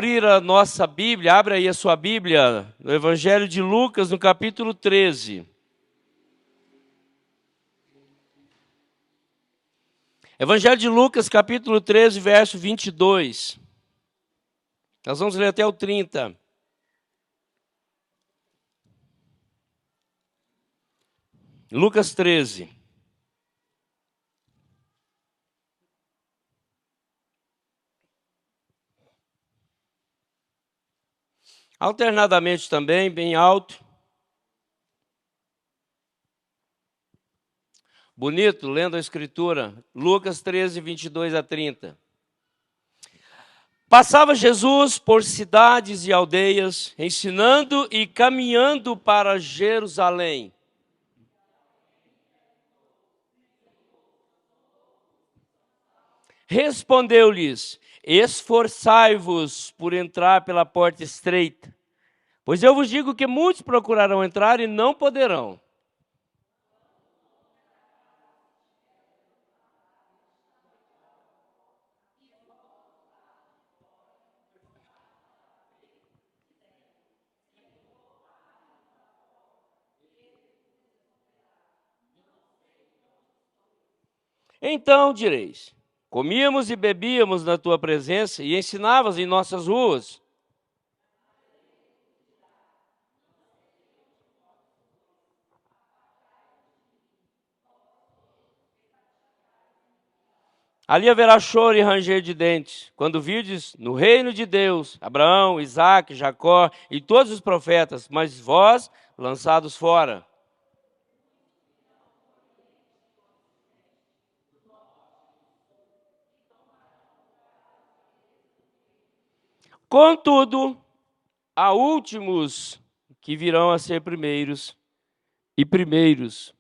abrir a nossa Bíblia, abre aí a sua Bíblia, no Evangelho de Lucas, no capítulo 13. Evangelho de Lucas, capítulo 13, verso 22. Nós vamos ler até o 30. Lucas 13. Alternadamente também, bem alto. Bonito, lendo a Escritura. Lucas 13, 22 a 30. Passava Jesus por cidades e aldeias, ensinando e caminhando para Jerusalém. Respondeu-lhes: esforçai-vos por entrar pela porta estreita, pois eu vos digo que muitos procurarão entrar e não poderão. Então direis: comíamos e bebíamos na tua presença e ensinavas em nossas ruas. Ali haverá choro e ranger de dentes, quando virdes no reino de Deus Abraão, Isaque, Jacó e todos os profetas, mas vós lançados fora. Contudo, há últimos que virão a ser primeiros, e primeiros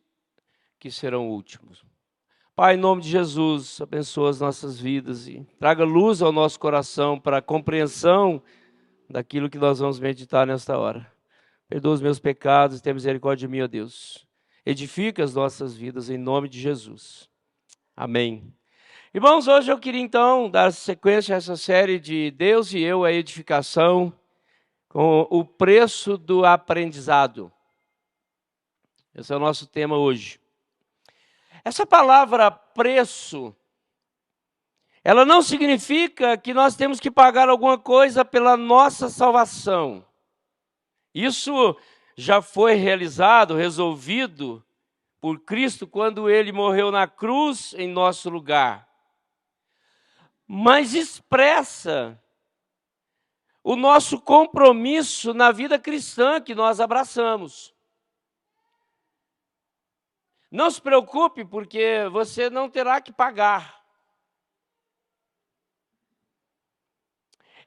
que serão últimos. Pai, em nome de Jesus, abençoa as nossas vidas e traga luz ao nosso coração para a compreensão daquilo que nós vamos meditar nesta hora. Perdoa os meus pecados e tenha misericórdia de mim, ó Deus. Edifica as nossas vidas em nome de Jesus. Amém. Irmãos, hoje eu queria então dar sequência a essa série de Deus e eu, a edificação, com o preço do aprendizado. Esse é o nosso tema hoje. Essa palavra preço, ela não significa que nós temos que pagar alguma coisa pela nossa salvação. Isso já foi realizado, resolvido por Cristo quando Ele morreu na cruz em nosso lugar. Mas expressa o nosso compromisso na vida cristã que nós abraçamos. Não se preocupe, porque você não terá que pagar.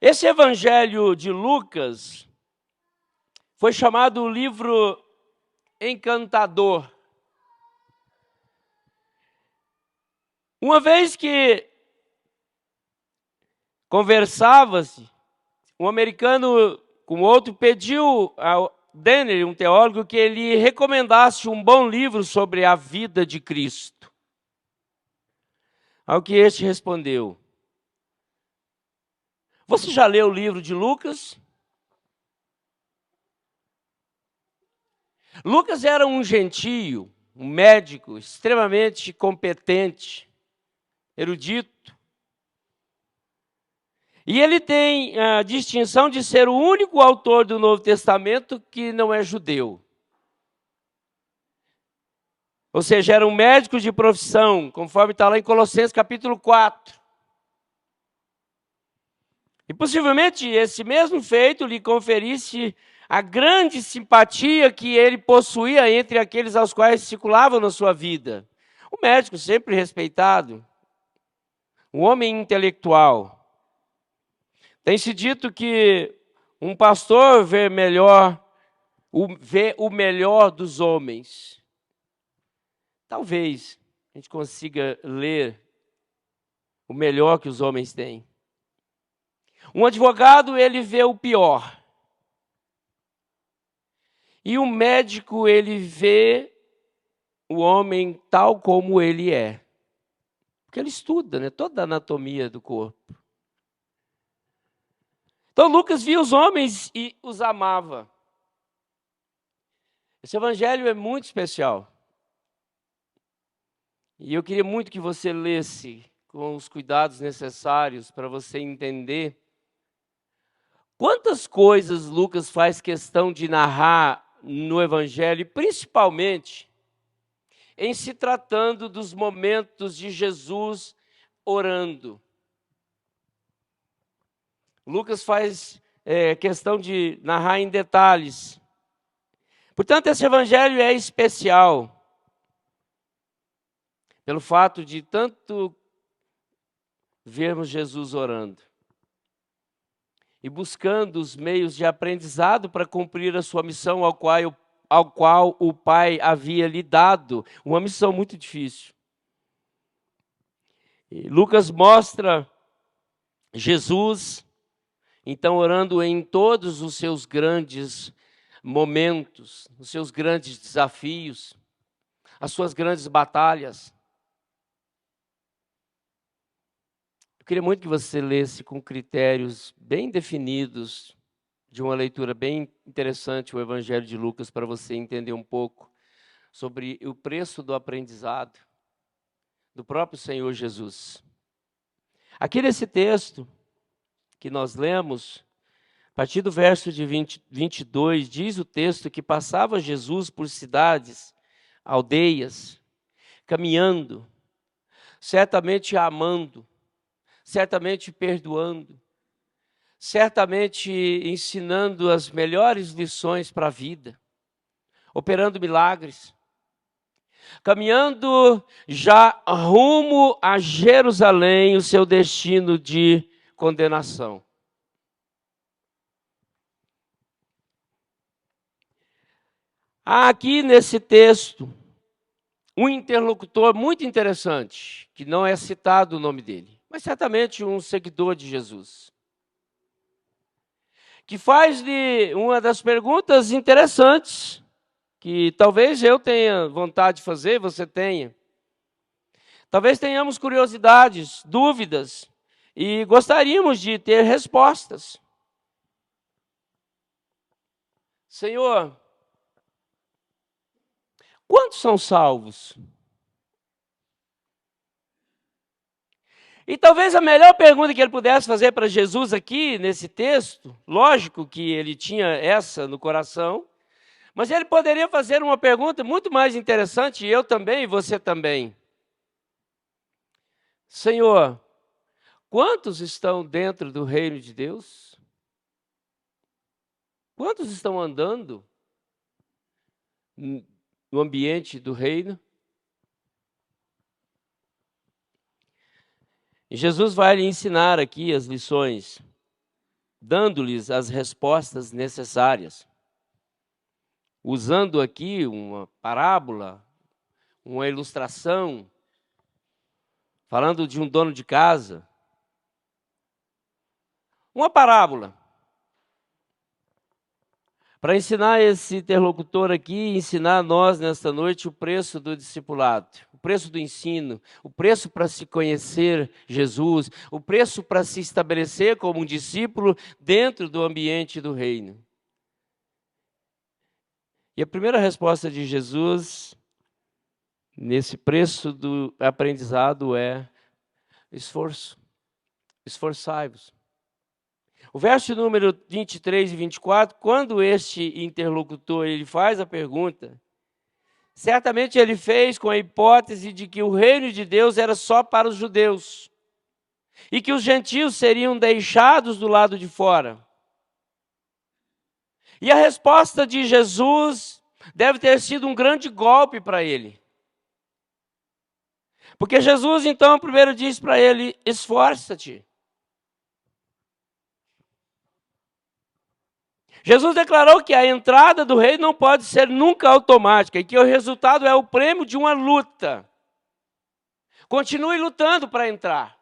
Esse evangelho de Lucas foi chamado o livro encantador. Uma vez que conversava-se, um americano com outro pediu ao Denner, um teólogo, que ele recomendasse um bom livro sobre a vida de Cristo. Ao que este respondeu: você já leu o livro de Lucas? Lucas era um gentio, um médico extremamente competente, erudito. E ele tem a distinção de ser o único autor do Novo Testamento que não é judeu. Ou seja, era um médico de profissão, conforme está lá em Colossenses capítulo 4. E possivelmente esse mesmo feito lhe conferisse a grande simpatia que ele possuía entre aqueles aos quais circulavam na sua vida. Um médico sempre respeitado, um homem intelectual. Tem-se dito que um pastor vê o melhor dos homens. Talvez a gente consiga ler o melhor que os homens têm. Um advogado, ele vê o pior. E um médico, ele vê o homem tal como ele é. Porque ele estuda, né, toda a anatomia do corpo. Então Lucas via os homens e os amava. Esse evangelho é muito especial. E eu queria muito que você lesse com os cuidados necessários para você entender quantas coisas Lucas faz questão de narrar no evangelho, principalmente em se tratando dos momentos de Jesus orando. Lucas faz questão de narrar em detalhes. Portanto, esse evangelho é especial pelo fato de tanto vermos Jesus orando e buscando os meios de aprendizado para cumprir a sua missão ao qual o Pai havia lhe dado, uma missão muito difícil. E Lucas mostra Jesus, então, orando em todos os seus grandes momentos, os seus grandes desafios, as suas grandes batalhas. Eu queria muito que você lesse com critérios bem definidos, de uma leitura bem interessante, o Evangelho de Lucas, para você entender um pouco sobre o preço do aprendizado do próprio Senhor Jesus. Aqui nesse texto que nós lemos, a partir do verso de 22, diz o texto que passava Jesus por cidades, aldeias, caminhando, certamente amando, certamente perdoando, certamente ensinando as melhores lições para a vida, operando milagres, caminhando já rumo a Jerusalém, o seu destino de condenação. Há aqui nesse texto um interlocutor muito interessante, que não é citado o nome dele, mas certamente um seguidor de Jesus, que faz-lhe uma das perguntas interessantes, que talvez eu tenha vontade de fazer, você tenha. Talvez tenhamos curiosidades, dúvidas, e gostaríamos de ter respostas. Senhor, quantos são salvos? E talvez a melhor pergunta que ele pudesse fazer para Jesus aqui, nesse texto, lógico que ele tinha essa no coração, mas ele poderia fazer uma pergunta muito mais interessante, e eu também, e você também. Senhor, quantos estão dentro do reino de Deus? Quantos estão andando no ambiente do reino? E Jesus vai lhe ensinar aqui as lições, dando-lhes as respostas necessárias. Usando aqui uma parábola, uma ilustração, falando de um dono de casa. Uma parábola. Para ensinar esse interlocutor aqui, ensinar a nós nesta noite o preço do discipulado, o preço do ensino, o preço para se conhecer Jesus, o preço para se estabelecer como um discípulo dentro do ambiente do reino. E a primeira resposta de Jesus nesse preço do aprendizado é esforço. Esforçai-vos. O verso número 23 e 24, quando este interlocutor ele faz a pergunta, certamente ele fez com a hipótese de que o reino de Deus era só para os judeus e que os gentios seriam deixados do lado de fora. E a resposta de Jesus deve ter sido um grande golpe para ele. Porque Jesus, então, primeiro diz para ele, esforça-te. Jesus declarou que a entrada do reino não pode ser nunca automática e que o resultado é o prêmio de uma luta. Continue lutando para entrar.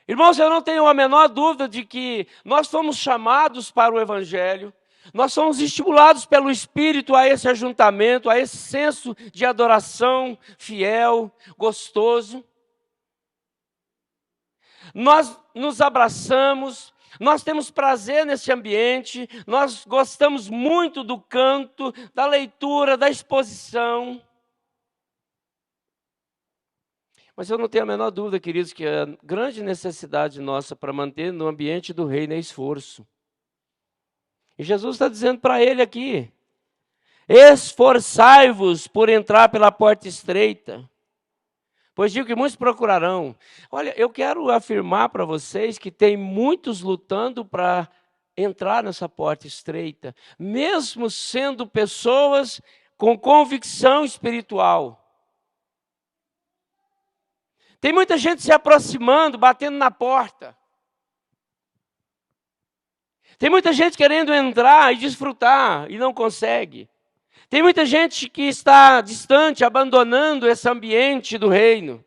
Irmãos, eu não tenho a menor dúvida de que nós fomos chamados para o Evangelho, nós somos estimulados pelo Espírito a esse ajuntamento, a esse senso de adoração fiel, gostoso. nós nos abraçamos, nós temos prazer nesse ambiente, nós gostamos muito do canto, da leitura, da exposição. Mas eu não tenho a menor dúvida, queridos, que a grande necessidade nossa para manter no ambiente do reino é esforço. E Jesus está dizendo para ele aqui: esforçai-vos por entrar pela porta estreita, pois digo que muitos procurarão. Olha, eu quero afirmar para vocês que tem muitos lutando para entrar nessa porta estreita, mesmo sendo pessoas com convicção espiritual. Tem muita gente se aproximando, batendo na porta. Tem muita gente querendo entrar e desfrutar e não consegue. Tem muita gente que está distante, abandonando esse ambiente do reino.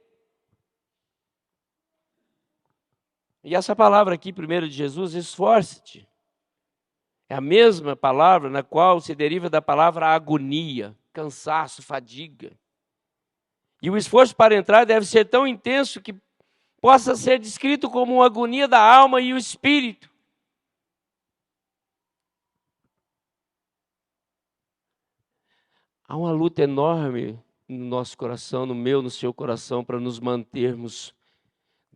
E essa palavra aqui, primeiro de Jesus, esforce-te. É a mesma palavra na qual se deriva da palavra agonia, cansaço, fadiga. E o esforço para entrar deve ser tão intenso que possa ser descrito como uma agonia da alma e o espírito. Há uma luta enorme no nosso coração, no meu, no seu coração, para nos mantermos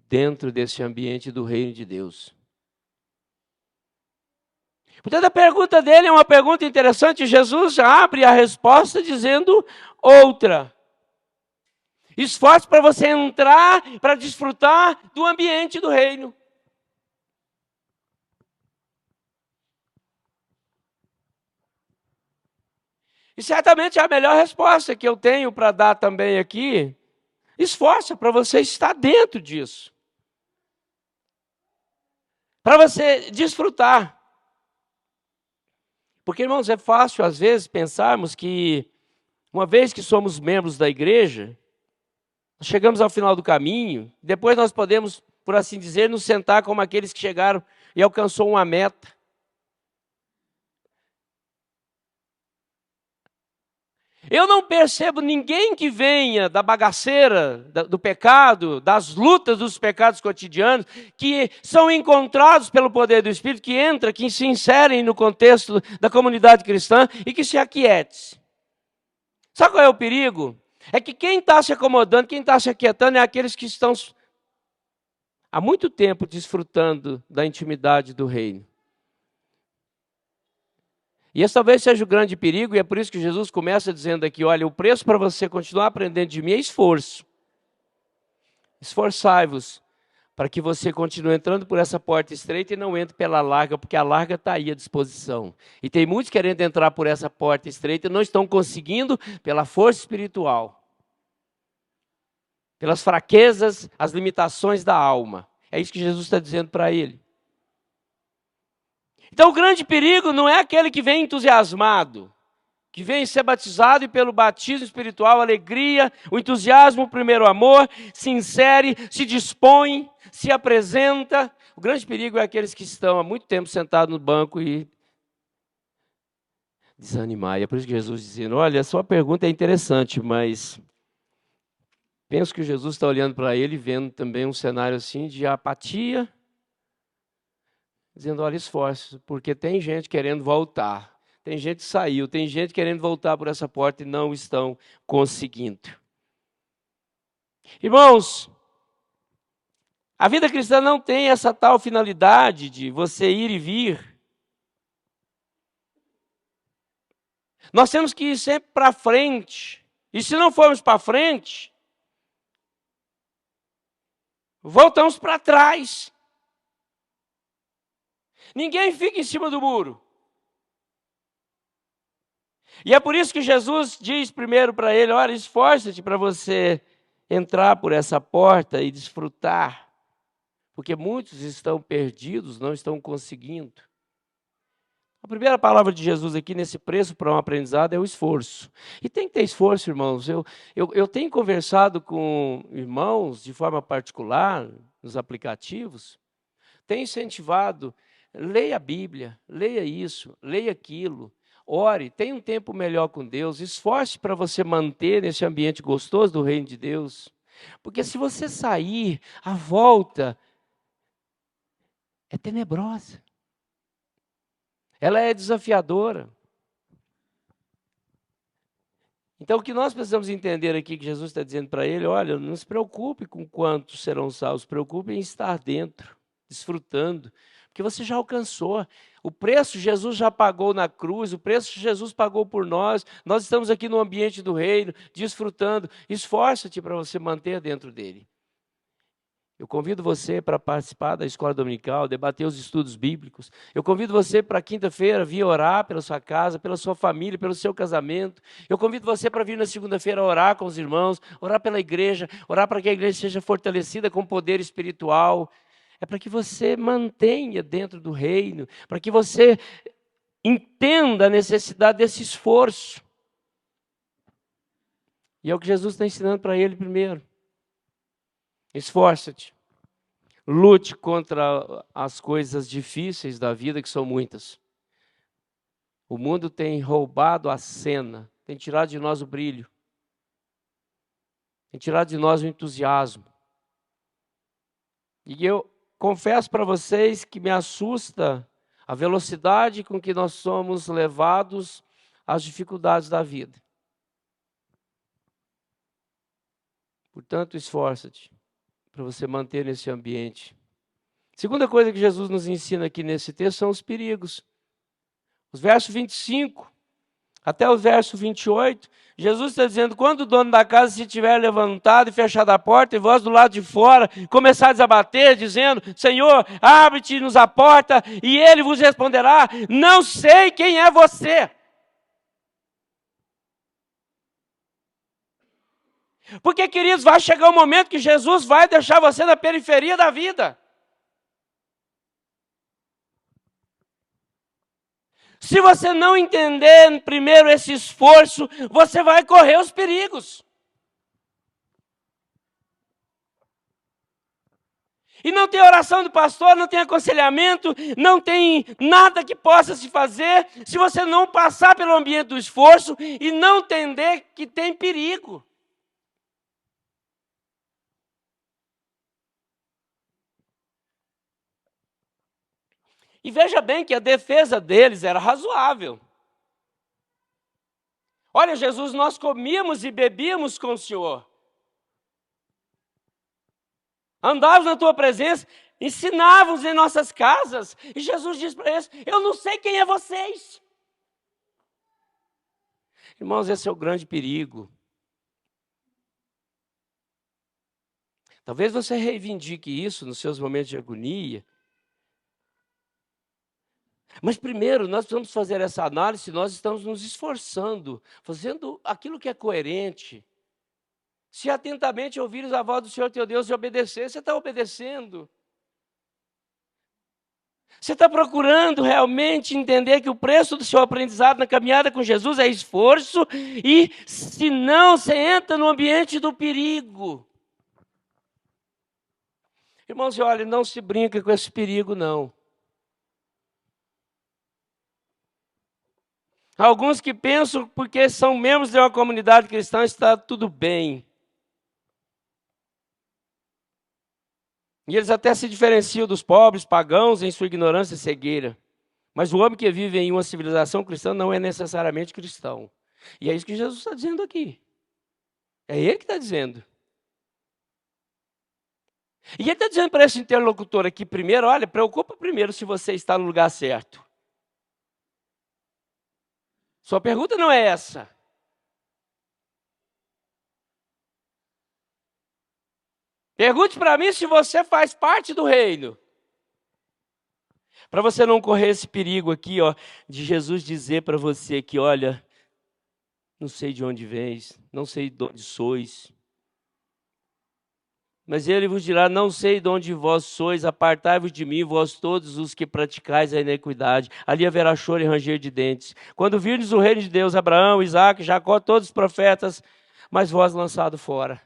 dentro desse ambiente do reino de Deus. Portanto, a pergunta dele é uma pergunta interessante. Jesus abre a resposta dizendo outra. Esforço para você entrar, para desfrutar do ambiente do reino. E certamente a melhor resposta que eu tenho para dar também aqui, esforça para você estar dentro disso. Para você desfrutar. Porque, irmãos, é fácil às vezes pensarmos que, uma vez que somos membros da igreja, nós chegamos ao final do caminho, depois nós podemos, por assim dizer, nos sentar como aqueles que chegaram e alcançou uma meta. Eu não percebo ninguém que venha da bagaceira, do pecado, das lutas dos pecados cotidianos, que são encontrados pelo poder do Espírito, que entra, que se inserem no contexto da comunidade cristã e que se aquiete. Sabe qual é o perigo? É que quem está se acomodando, quem está se aquietando é aqueles que estão há muito tempo desfrutando da intimidade do reino. E esse talvez seja o grande perigo, e é por isso que Jesus começa dizendo aqui, olha, o preço para você continuar aprendendo de mim é esforço. Esforçai-vos para que você continue entrando por essa porta estreita e não entre pela larga, porque a larga está aí à disposição. E tem muitos querendo entrar por essa porta estreita e não estão conseguindo pela força espiritual, pelas fraquezas, as limitações da alma. É isso que Jesus está dizendo para ele. Então o grande perigo não é aquele que vem entusiasmado, que vem ser batizado e pelo batismo espiritual, alegria, o entusiasmo, o primeiro amor, se insere, se dispõe, se apresenta. O grande perigo é aqueles que estão há muito tempo sentados no banco e desanimar. E é por isso que Jesus dizendo, olha, a sua pergunta é interessante, mas penso que Jesus está olhando para ele, vendo também um cenário assim de apatia, dizendo, olha, esforço, porque tem gente querendo voltar. Tem gente que saiu, tem gente querendo voltar por essa porta e não estão conseguindo. Irmãos, a vida cristã não tem essa tal finalidade de você ir e vir. Nós temos que ir sempre para frente. E se não formos para frente, voltamos para trás. Ninguém fica em cima do muro. E é por isso que Jesus diz primeiro para ele, olha, esforça-te para você entrar por essa porta e desfrutar. Porque muitos estão perdidos, não estão conseguindo. A primeira palavra de Jesus aqui nesse preço para um aprendizado é o esforço. E tem que ter esforço, irmãos. Eu tenho conversado com irmãos de forma particular, nos aplicativos, tenho incentivado, leia a Bíblia, leia isso, leia aquilo, ore, tenha um tempo melhor com Deus, esforce para você manter esse ambiente gostoso do reino de Deus. Porque se você sair, a volta é tenebrosa. Ela é desafiadora. Então, o que nós precisamos entender aqui, que Jesus está dizendo para ele, olha, não se preocupe com quantos serão salvos, se preocupe em estar dentro, desfrutando, porque você já alcançou. O preço Jesus já pagou na cruz, o preço Jesus pagou por nós. Nós estamos aqui no ambiente do reino, desfrutando. Esforça-te para você manter dentro dele. Eu convido você para participar da escola dominical, debater os estudos bíblicos. Eu convido você para quinta-feira vir orar pela sua casa, pela sua família, pelo seu casamento. Eu convido você para vir na segunda-feira orar com os irmãos, orar pela igreja, orar para que a igreja seja fortalecida com poder espiritual. É para que você mantenha dentro do reino, para que você entenda a necessidade desse esforço. E é o que Jesus está ensinando para ele primeiro. Esforça-te. Lute contra as coisas difíceis da vida, que são muitas. O mundo tem roubado a cena, tem tirado de nós o brilho, tem tirado de nós o entusiasmo. E eu confesso para vocês que me assusta a velocidade com que nós somos levados às dificuldades da vida. Portanto, esforça-te para você manter nesse ambiente. Segunda coisa que Jesus nos ensina aqui nesse texto são os perigos. Os versos 25 até o verso 28, Jesus está dizendo, quando o dono da casa se tiver levantado e fechado a porta, e vós do lado de fora começardes a bater, dizendo, Senhor, abre-te-nos a porta, e ele vos responderá, não sei quem é você. Porque, queridos, vai chegar um momento que Jesus vai deixar você na periferia da vida. Se você não entender primeiro esse esforço, você vai correr os perigos. E não tem oração do pastor, não tem aconselhamento, não tem nada que possa se fazer, se você não passar pelo ambiente do esforço e não entender que tem perigo. E veja bem que a defesa deles era razoável. Olha, Jesus, nós comíamos e bebíamos com o Senhor. Andávamos na tua presença, ensinávamos em nossas casas. E Jesus diz para eles, eu não sei quem é vocês. Irmãos, esse é o grande perigo. Talvez você reivindique isso nos seus momentos de agonia. Mas primeiro, nós precisamos fazer essa análise, nós estamos nos esforçando, fazendo aquilo que é coerente. Se atentamente ouvires a voz do Senhor teu Deus e obedecer, você está obedecendo. Você está procurando realmente entender que o preço do seu aprendizado na caminhada com Jesus é esforço, e senão você entra no ambiente do perigo. Irmãos, olha, não se brinca com esse perigo, não. Alguns que pensam porque são membros de uma comunidade cristã está tudo bem. E eles até se diferenciam dos pobres, pagãos, em sua ignorância e cegueira. Mas o homem que vive em uma civilização cristã não é necessariamente cristão. E é isso que Jesus está dizendo aqui. É ele que está dizendo. E ele está dizendo para esse interlocutor aqui primeiro, olha, preocupa primeiro se você está no lugar certo. Sua pergunta não é essa. Pergunte para mim se você faz parte do reino. Para você não correr esse perigo aqui, ó, de Jesus dizer para você que, olha, não sei de onde vens, não sei de onde sois. Mas ele vos dirá, não sei de onde vós sois, apartai-vos de mim, vós todos os que praticais a iniquidade. Ali haverá choro e ranger de dentes. Quando virdes o reino de Deus, Abraão, Isaque, Jacó, todos os profetas, mas vós lançado fora.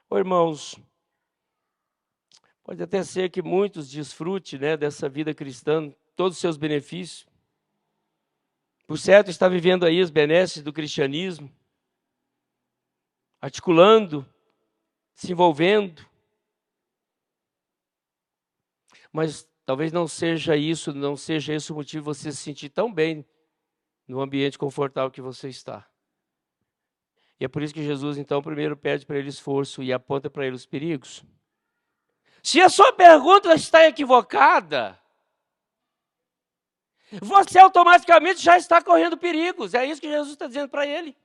Ô, irmãos, pode até ser que muitos desfrutem, né, dessa vida cristã, todos os seus benefícios. Por certo, está vivendo aí os benesses do cristianismo, articulando, se envolvendo. Mas talvez não seja esse o motivo de você se sentir tão bem no ambiente confortável que você está. E é por isso que Jesus, então, primeiro pede para ele esforço e aponta para ele os perigos. Se a sua pergunta está equivocada, você automaticamente já está correndo perigos. É isso que Jesus está dizendo para ele.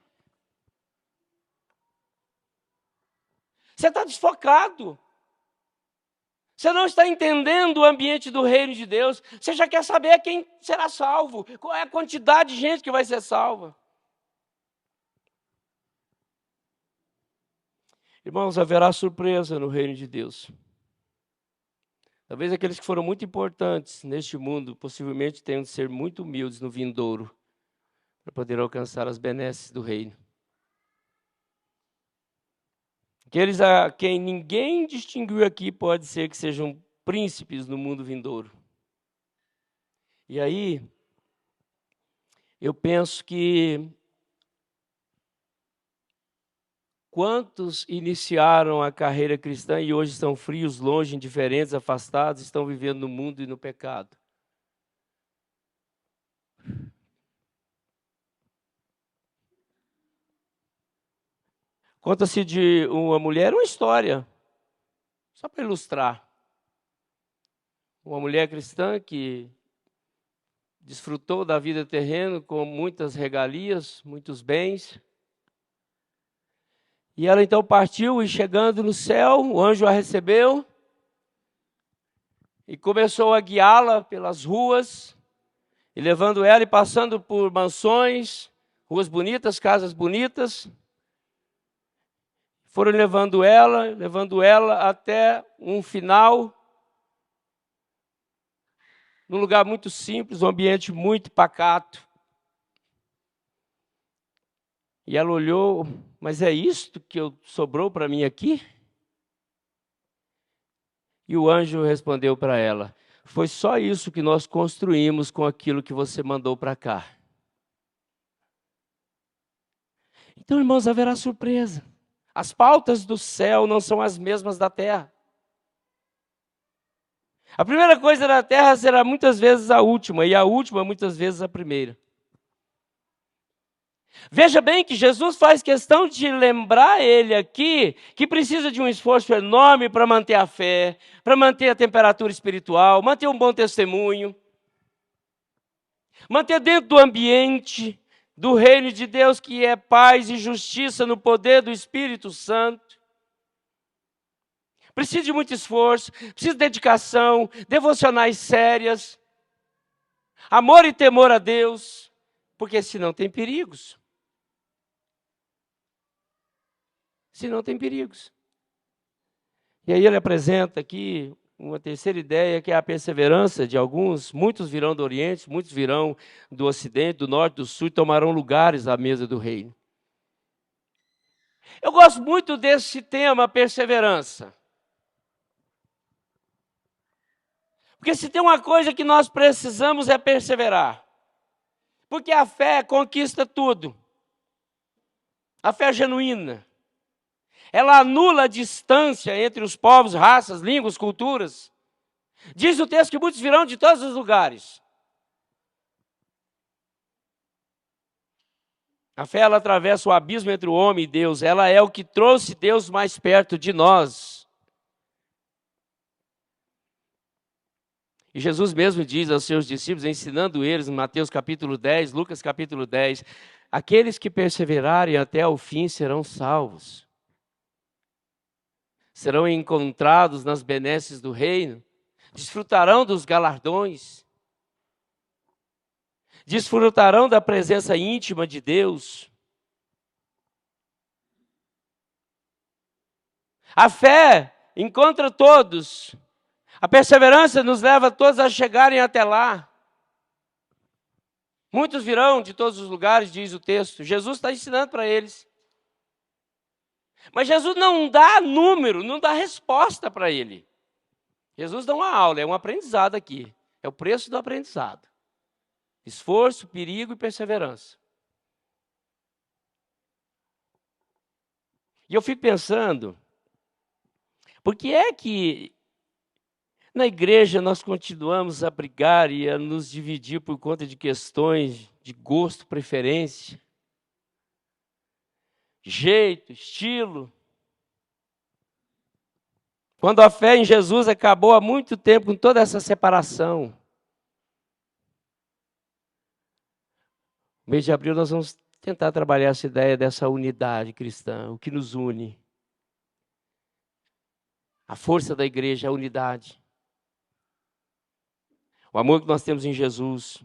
Você está desfocado. Você não está entendendo o ambiente do reino de Deus. Você já quer saber quem será salvo. Qual é a quantidade de gente que vai ser salva. Irmãos, haverá surpresa no reino de Deus. Talvez aqueles que foram muito importantes neste mundo, possivelmente tenham de ser muito humildes no vindouro, para poder alcançar as benesses do reino. Aqueles a quem ninguém distinguiu aqui, pode ser que sejam príncipes no mundo vindouro. E aí, eu penso que quantos iniciaram a carreira cristã e hoje estão frios, longe, indiferentes, afastados, estão vivendo no mundo e no pecado? Conta-se de uma mulher, uma história, só para ilustrar. Uma mulher cristã que desfrutou da vida terrena com muitas regalias, muitos bens. E ela então partiu e chegando no céu, o anjo a recebeu e começou a guiá-la pelas ruas, e levando ela e passando por mansões, ruas bonitas, casas bonitas. Foram levando ela até um final, num lugar muito simples, um ambiente muito pacato. E ela olhou, mas é isto que sobrou para mim aqui? E o anjo respondeu para ela: foi só isso que nós construímos com aquilo que você mandou para cá. Então, irmãos, haverá surpresa. As pautas do céu não são as mesmas da terra. A primeira coisa da terra será muitas vezes a última, e a última muitas vezes a primeira. Veja bem que Jesus faz questão de lembrar ele aqui que precisa de um esforço enorme para manter a fé, para manter a temperatura espiritual, manter um bom testemunho, manter dentro do ambiente do reino de Deus, que é paz e justiça no poder do Espírito Santo. Precisa de muito esforço, precisa de dedicação, devocionais sérias, amor e temor a Deus, porque senão tem perigos. Senão tem perigos. E aí ele apresenta aqui uma terceira ideia, que é a perseverança de alguns. Muitos virão do Oriente, muitos virão do Ocidente, do Norte, do Sul, e tomarão lugares à mesa do reino. Eu gosto muito desse tema, perseverança. Porque se tem uma coisa que nós precisamos é perseverar. Porque a fé conquista tudo. A fé genuína. Ela anula a distância entre os povos, raças, línguas, culturas. Diz o texto que muitos virão de todos os lugares. A fé, ela atravessa o abismo entre o homem e Deus. Ela é o que trouxe Deus mais perto de nós. E Jesus mesmo diz aos seus discípulos, ensinando eles, em Mateus capítulo 10, Lucas capítulo 10, aqueles que perseverarem até o fim serão salvos. Serão encontrados nas benesses do reino, desfrutarão dos galardões, desfrutarão da presença íntima de Deus. A fé encontra todos, a perseverança nos leva todos a chegarem até lá. Muitos virão de todos os lugares, diz o texto. Jesus está ensinando para eles. Mas Jesus não dá número, não dá resposta para ele. Jesus dá uma aula, é um aprendizado aqui. É o preço do aprendizado. Esforço, perigo e perseverança. E eu fico pensando, por que é que Na igreja nós continuamos a brigar e a nos dividir por conta de questões de gosto, preferência, jeito, estilo. Quando a fé em Jesus acabou há muito tempo com toda essa separação. No mês de abril nós vamos tentar trabalhar essa ideia dessa unidade cristã, o que nos une. A força da igreja é a unidade. O amor que nós temos em Jesus.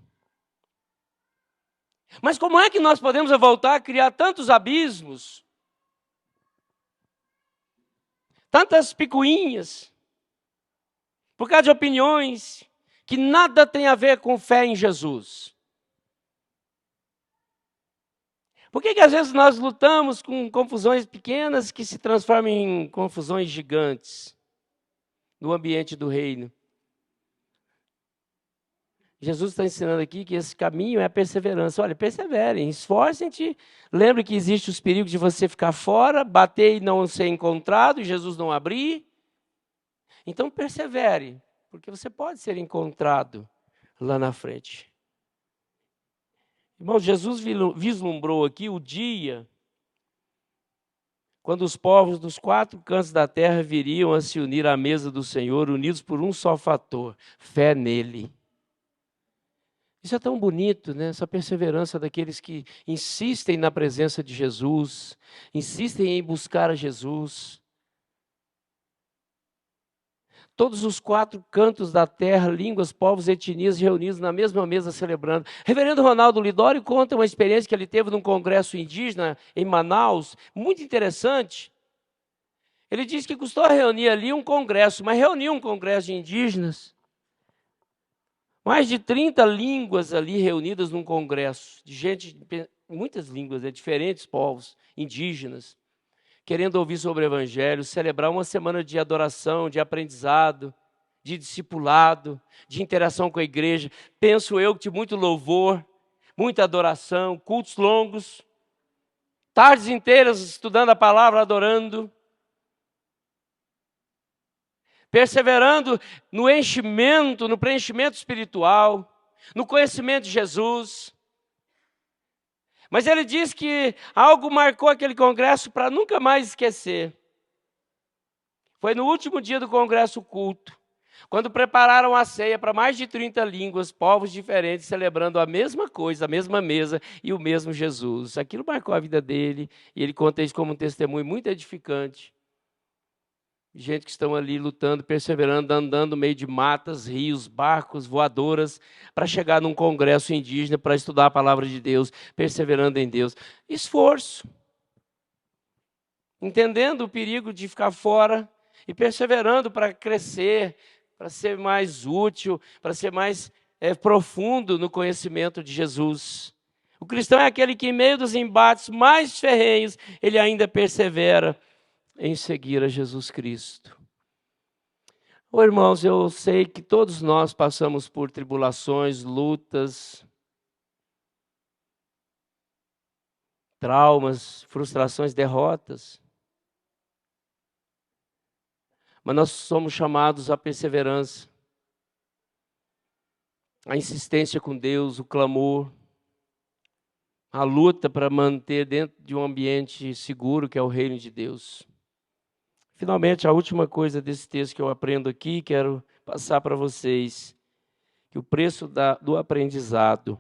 Mas como é que nós podemos voltar a criar tantos abismos? Tantas picuinhas? Por causa de opiniões que nada tem a ver com fé em Jesus. Por que às vezes nós lutamos com confusões pequenas que se transformam em confusões gigantes no ambiente do reino? Jesus está ensinando aqui que esse caminho é a perseverança. Olha, perseverem, esforcem-se. Lembre que existe os perigos de você ficar fora, bater e não ser encontrado, e Jesus não abrir. Então persevere, porque você pode ser encontrado lá na frente. Irmãos, Jesus vislumbrou aqui o dia quando os povos dos 4 cantos da terra viriam a se unir à mesa do Senhor, unidos por um só fator: fé nele. Isso é tão bonito, né? Essa perseverança daqueles que insistem na presença de Jesus, insistem em buscar a Jesus. Todos os 4 cantos da terra, línguas, povos, etnias reunidos na mesma mesa celebrando. Reverendo Ronaldo Lidório conta uma experiência que ele teve num congresso indígena em Manaus, muito interessante. Ele disse que custou reunir ali um congresso, mas reuniu um congresso de indígenas. Mais de 30 línguas ali reunidas num congresso, de gente, muitas línguas, diferentes povos, indígenas, querendo ouvir sobre o Evangelho, celebrar uma semana de adoração, de aprendizado, de discipulado, de interação com a igreja. Penso eu que de muito louvor, muita adoração, cultos longos, tardes inteiras estudando a palavra, adorando, perseverando no enchimento, no preenchimento espiritual, no conhecimento de Jesus. Mas ele diz que algo marcou aquele congresso para nunca mais esquecer. Foi no último dia do congresso culto, quando prepararam a ceia para mais de 30 línguas, povos diferentes, celebrando a mesma coisa, a mesma mesa e o mesmo Jesus. Aquilo marcou a vida dele, e ele conta isso como um testemunho muito edificante. Gente que estão ali lutando, perseverando, andando no meio de matas, rios, barcos, voadoras, para chegar num congresso indígena, para estudar a palavra de Deus, perseverando em Deus. Esforço. Entendendo o perigo de ficar fora e perseverando para crescer, para ser mais útil, para ser mais profundo no conhecimento de Jesus. O cristão é aquele que, em meio dos embates mais ferrenhos, ele ainda persevera em seguir a Jesus Cristo. Irmãos, eu sei que todos nós passamos por tribulações, lutas, traumas, frustrações, derrotas. Mas nós somos chamados à perseverança, à insistência com Deus, o clamor, a luta para manter dentro de um ambiente seguro que é o reino de Deus. Finalmente, a última coisa desse texto que eu aprendo aqui, quero passar para vocês, que o preço do aprendizado,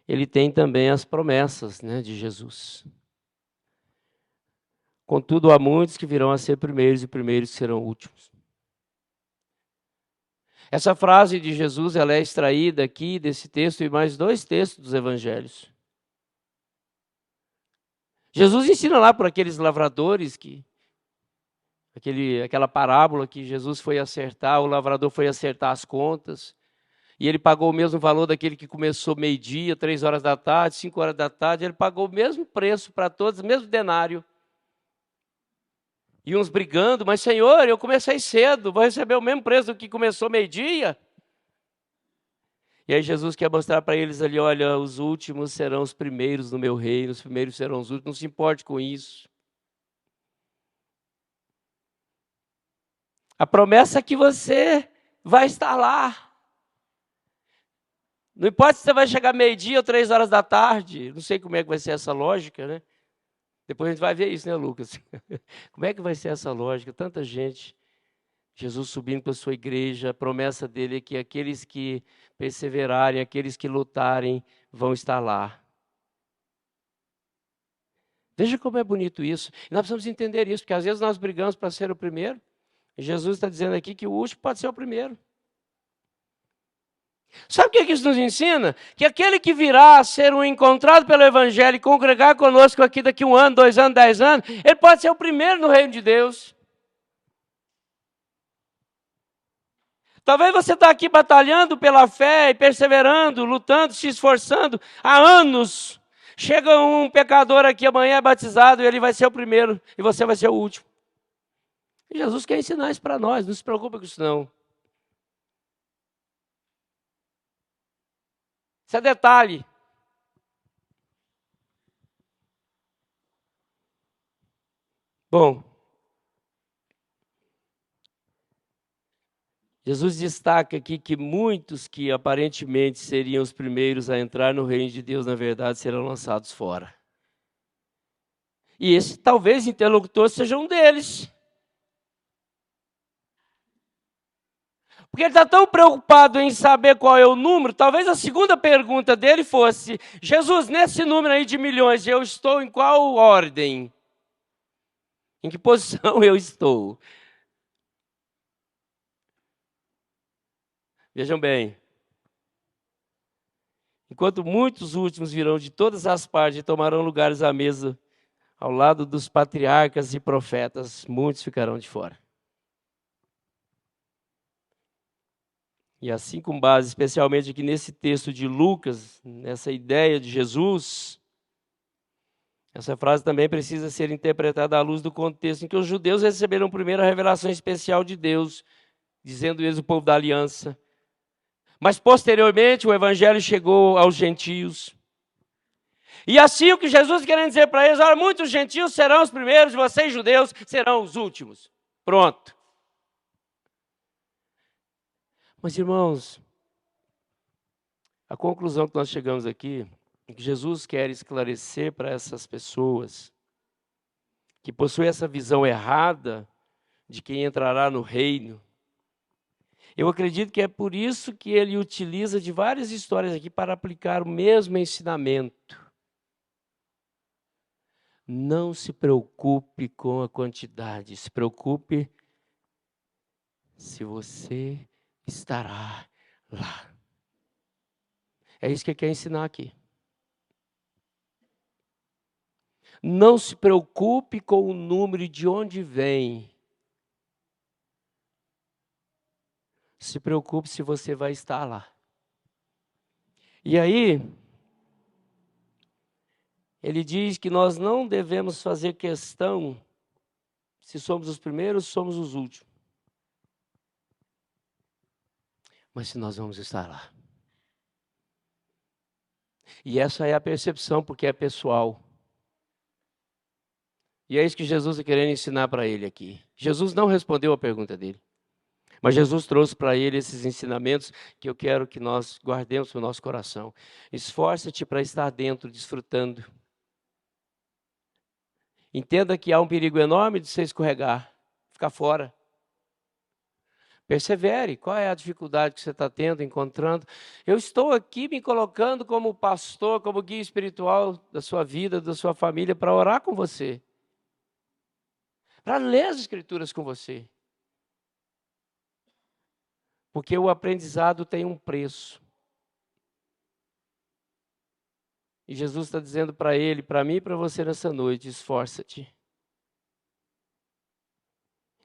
ele tem também as promessas, né, de Jesus. Contudo, há muitos que virão a ser primeiros e primeiros serão últimos. Essa frase de Jesus, ela é extraída aqui desse texto e mais 2 textos dos evangelhos. Jesus ensina lá por aqueles lavradores aquela parábola que Jesus foi acertar, o lavrador foi acertar as contas, e ele pagou o mesmo valor daquele que começou meio-dia, 3 horas da tarde, 5 horas da tarde, ele pagou o mesmo preço para todos, o mesmo denário. E uns brigando, mas Senhor, eu comecei cedo, vou receber o mesmo preço do que começou meio-dia? E aí Jesus quer mostrar para eles ali, olha, os últimos serão os primeiros no meu reino, os primeiros serão os últimos, não se importe com isso. A promessa é que você vai estar lá. Não importa se você vai chegar meio-dia ou 3 horas da tarde. Não sei como é que vai ser essa lógica, né? Depois a gente vai ver isso, né, Lucas? Como é que vai ser essa lógica? Tanta gente. Jesus subindo para a sua igreja, a promessa dele é que aqueles que perseverarem, aqueles que lutarem, vão estar lá. Veja como é bonito isso. E nós precisamos entender isso, porque às vezes nós brigamos para ser o primeiro. E Jesus está dizendo aqui que o último pode ser o primeiro. Sabe o que isso nos ensina? Que aquele que virá a ser um encontrado pelo Evangelho e congregar conosco aqui daqui 1 ano, 2 anos, 10 anos, ele pode ser o primeiro no reino de Deus. Talvez você está aqui batalhando pela fé e perseverando, lutando, se esforçando há anos. Chega um pecador aqui amanhã é batizado e ele vai ser o primeiro e você vai ser o último. E Jesus quer ensinar isso para nós, não se preocupe com isso não. Isso é detalhe. Bom, Jesus destaca aqui que muitos que aparentemente seriam os primeiros a entrar no reino de Deus, na verdade, serão lançados fora. E esse talvez interlocutor seja um deles. Porque ele está tão preocupado em saber qual é o número, talvez a segunda pergunta dele fosse: Jesus, nesse número aí de milhões, eu estou em qual ordem? Em que posição eu estou? Vejam bem. Enquanto muitos últimos virão de todas as partes e tomarão lugares à mesa, ao lado dos patriarcas e profetas, muitos ficarão de fora. E assim com base, especialmente aqui nesse texto de Lucas, nessa ideia de Jesus, essa frase também precisa ser interpretada à luz do contexto em que os judeus receberam primeiro a revelação especial de Deus, dizendo eles o povo da aliança. Mas posteriormente o evangelho chegou aos gentios. E assim o que Jesus querendo dizer para eles: olha, muitos gentios serão os primeiros, vocês judeus serão os últimos. Pronto. Mas irmãos, a conclusão que nós chegamos aqui é que Jesus quer esclarecer para essas pessoas que possuem essa visão errada de quem entrará no reino. Eu acredito que é por isso que ele utiliza de várias histórias aqui para aplicar o mesmo ensinamento. Não se preocupe com a quantidade, se preocupe se você estará lá. É isso que ele quer ensinar aqui. Não se preocupe com o número e de onde vem. Se preocupe se você vai estar lá. E aí, ele diz que nós não devemos fazer questão se somos os primeiros, somos os últimos. Mas se nós vamos estar lá. E essa é a percepção, porque é pessoal. E é isso que Jesus está querendo ensinar para ele aqui. Jesus não respondeu a pergunta dele. Mas Jesus trouxe para ele esses ensinamentos que eu quero que nós guardemos no nosso coração. Esforça-te para estar dentro, desfrutando. Entenda que há um perigo enorme de você escorregar, ficar fora. Persevere. Qual é a dificuldade que você está tendo, encontrando? Eu estou aqui me colocando como pastor, como guia espiritual da sua vida, da sua família, para orar com você. Para ler as Escrituras com você. Porque o aprendizado tem um preço. E Jesus está dizendo para ele, para mim e para você nessa noite: esforça-te.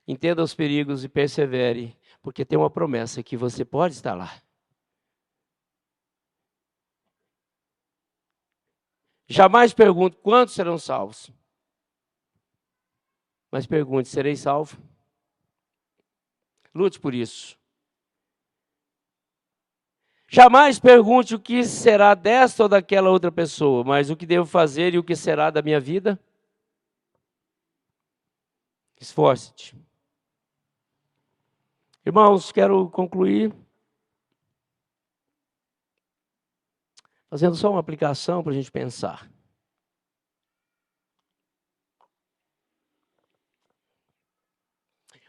Entenda os perigos e persevere, porque tem uma promessa que você pode estar lá. Jamais pergunte quantos serão salvos. Mas pergunte: serei salvo? Lute por isso. Jamais pergunte o que será desta ou daquela outra pessoa, mas o que devo fazer e o que será da minha vida. Esforce-te. Irmãos, quero concluir fazendo só uma aplicação para a gente pensar.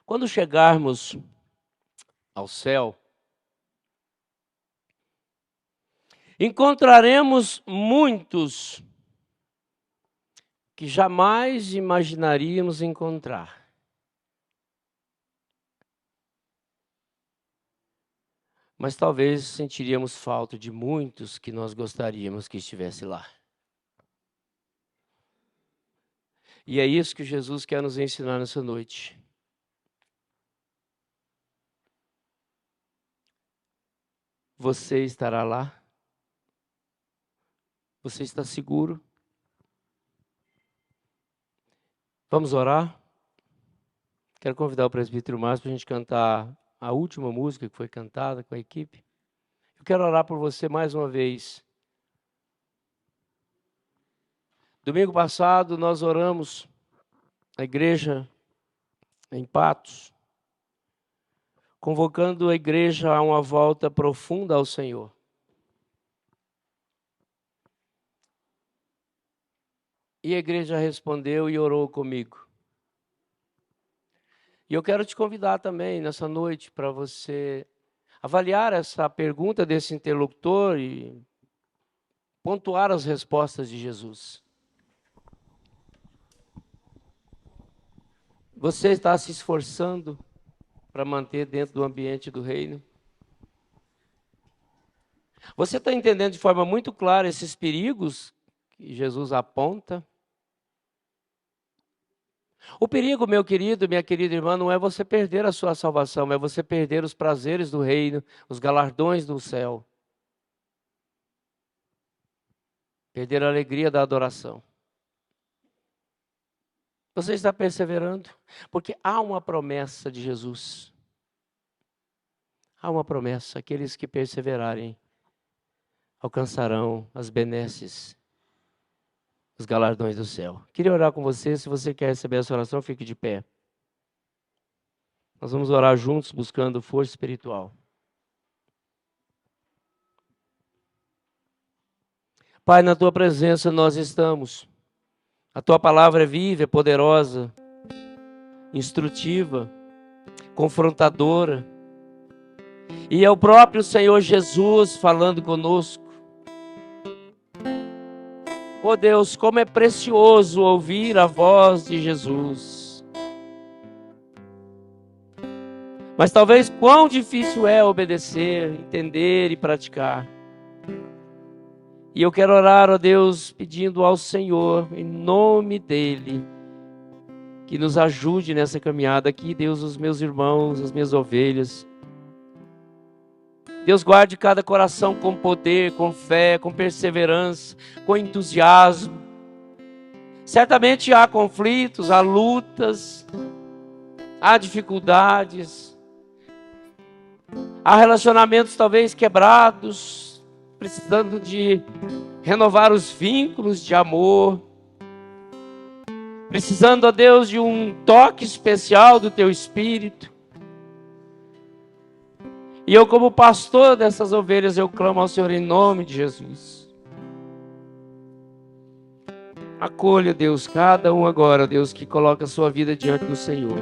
Quando chegarmos ao céu, encontraremos muitos que jamais imaginaríamos encontrar. Mas talvez sentiríamos falta de muitos que nós gostaríamos que estivesse lá. E é isso que Jesus quer nos ensinar nessa noite. Você estará lá? Você está seguro? Vamos orar? Quero convidar o presbítero Márcio para a gente cantar a última música que foi cantada com a equipe. Eu quero orar por você mais uma vez. Domingo passado nós oramos na igreja em Patos, convocando a igreja a uma volta profunda ao Senhor. E a igreja respondeu e orou comigo. E eu quero te convidar também nessa noite para você avaliar essa pergunta desse interlocutor e pontuar as respostas de Jesus. Você está se esforçando para manter dentro do ambiente do reino? Você está entendendo de forma muito clara esses perigos que Jesus aponta? O perigo, meu querido, minha querida irmã, não é você perder a sua salvação, é você perder os prazeres do reino, os galardões do céu. Perder a alegria da adoração. Você está perseverando? Porque há uma promessa de Jesus. Há uma promessa, aqueles que perseverarem alcançarão as benesses, os galardões do céu. Queria orar com você, se você quer receber essa oração, fique de pé. Nós vamos orar juntos, buscando força espiritual. Pai, na Tua presença nós estamos. A Tua palavra é viva, é poderosa, instrutiva, confrontadora. E é o próprio Senhor Jesus falando conosco. Oh Deus, como é precioso ouvir a voz de Jesus. Mas talvez quão difícil é obedecer, entender e praticar. E eu quero orar, ó Deus, pedindo ao Senhor, em nome dEle, que nos ajude nessa caminhada aqui, Deus, os meus irmãos, as minhas ovelhas. Deus, guarde cada coração com poder, com fé, com perseverança, com entusiasmo. Certamente há conflitos, há lutas, há dificuldades, há relacionamentos talvez quebrados, precisando de renovar os vínculos de amor, precisando, ó Deus, de um toque especial do Teu Espírito. E eu, como pastor dessas ovelhas, eu clamo ao Senhor em nome de Jesus. Acolha, Deus, cada um agora, Deus, que coloca a sua vida diante do Senhor.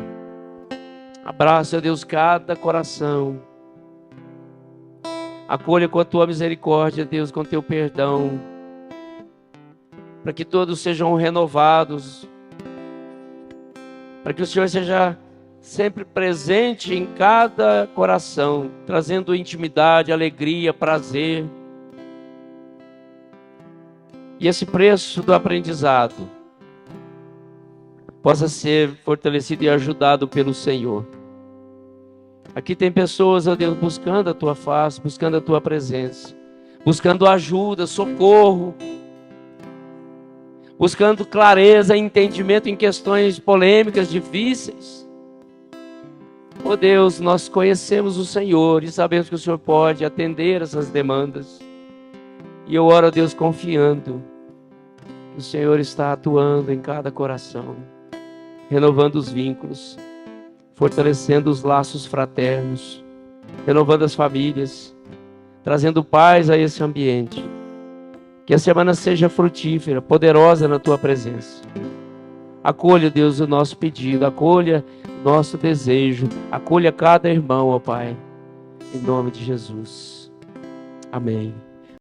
Abraça, Deus, cada coração. Acolha com a Tua misericórdia, Deus, com o Teu perdão. Para que todos sejam renovados. Para que o Senhor seja sempre presente em cada coração, trazendo intimidade, alegria, prazer. E esse preço do aprendizado possa ser fortalecido e ajudado pelo Senhor. Aqui tem pessoas, ó Deus, buscando a Tua face, buscando a Tua presença, buscando ajuda, socorro, buscando clareza e entendimento em questões polêmicas, difíceis. Ó Deus, nós conhecemos o Senhor e sabemos que o Senhor pode atender essas demandas. E eu oro, ó Deus, confiando que o Senhor está atuando em cada coração, renovando os vínculos, fortalecendo os laços fraternos, renovando as famílias, trazendo paz a esse ambiente. Que a semana seja frutífera, poderosa na tua presença. Acolha, Deus, o nosso pedido, acolha o nosso desejo, acolha cada irmão, ó Pai, em nome de Jesus. Amém.